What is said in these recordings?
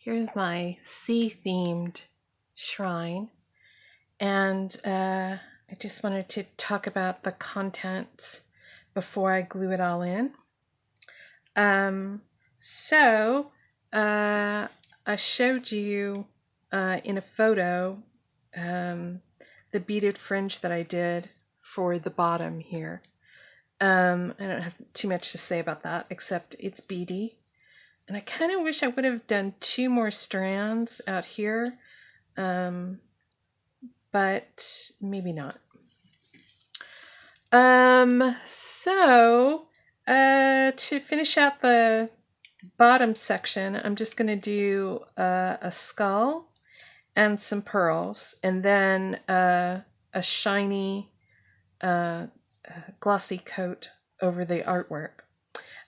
Here's my sea-themed shrine, and I just wanted to talk about the contents before I glue it all in. So I showed you in a photo the beaded fringe that I did for the bottom here. I don't have too much to say about that, except it's beady. And I kind of wish I would have done 2 more strands out here, but maybe not. To finish out the bottom section, I'm just going to do a skull and some pearls, and then a shiny glossy coat over the artwork.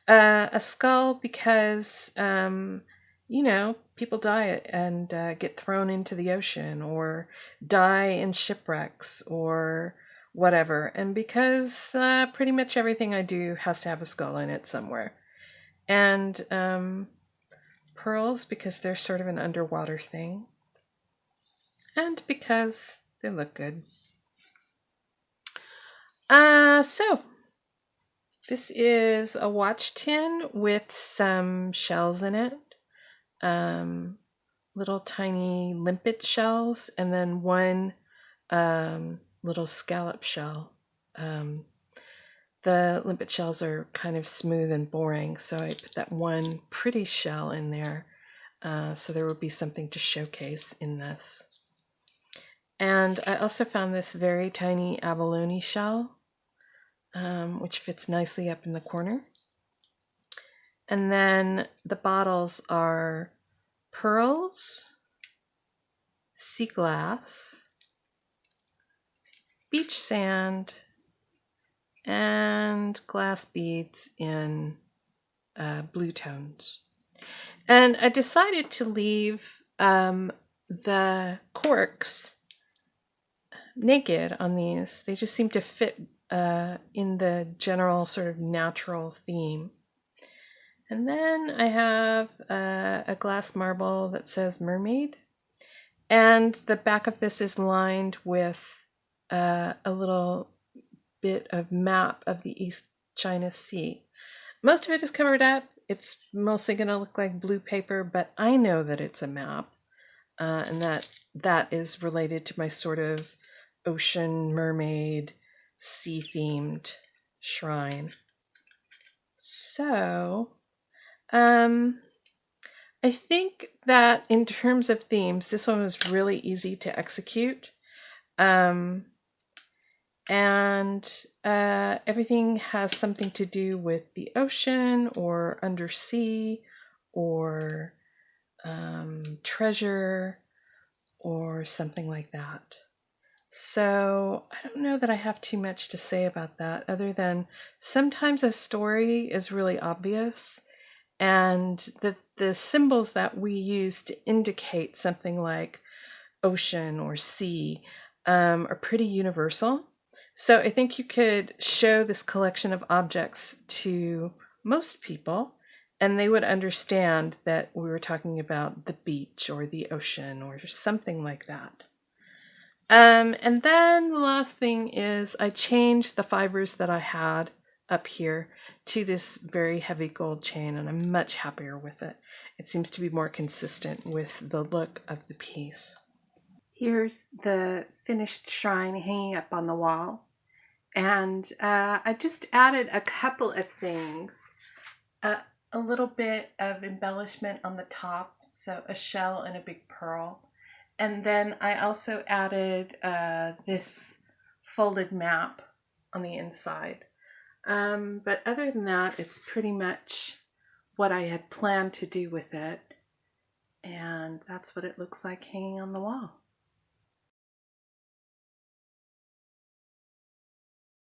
A skull because, you know, people die and get thrown into the ocean or die in shipwrecks or whatever. And because pretty much everything I do has to have a skull in it somewhere. And pearls because they're sort of an underwater thing. And because they look good. This is a watch tin with some shells in it. Little tiny limpet shells, and then one little scallop shell. The limpet shells are kind of smooth and boring, so I put that one pretty shell in there, so there would be something to showcase in this. And I also found this very tiny abalone shell, which fits nicely up in the corner. And then the bottles are pearls, sea glass, beach sand, and glass beads in blue tones. And I decided to leave the corks naked on these. They just seem to fit in the general sort of natural theme. And then I have a glass marble that says Mermaid. And the back of this is lined with a little bit of map of the East China Sea. Most of it is covered up. It's mostly going to look like blue paper, but I know that it's a map. And that is related to my sort of ocean, mermaid, sea-themed shrine. So, I think that in terms of themes, this one was really easy to execute. And everything has something to do with the ocean or undersea or treasure or something like that. So I don't know that I have too much to say about that, other than sometimes a story is really obvious, and the symbols that we use to indicate something like ocean or sea are pretty universal. So I think you could show this collection of objects to most people, and they would understand that we were talking about the beach or the ocean or something like that. And then the last thing is I changed the fibers that I had up here to this very heavy gold chain, and I'm much happier with it. It seems to be more consistent with the look of the piece. Here's the finished shrine hanging up on the wall. And I just added a couple of things. A little bit of embellishment on the top, so a shell and a big pearl. And then I also added this folded map on the inside. But other than that, it's pretty much what I had planned to do with it. And that's what it looks like hanging on the wall.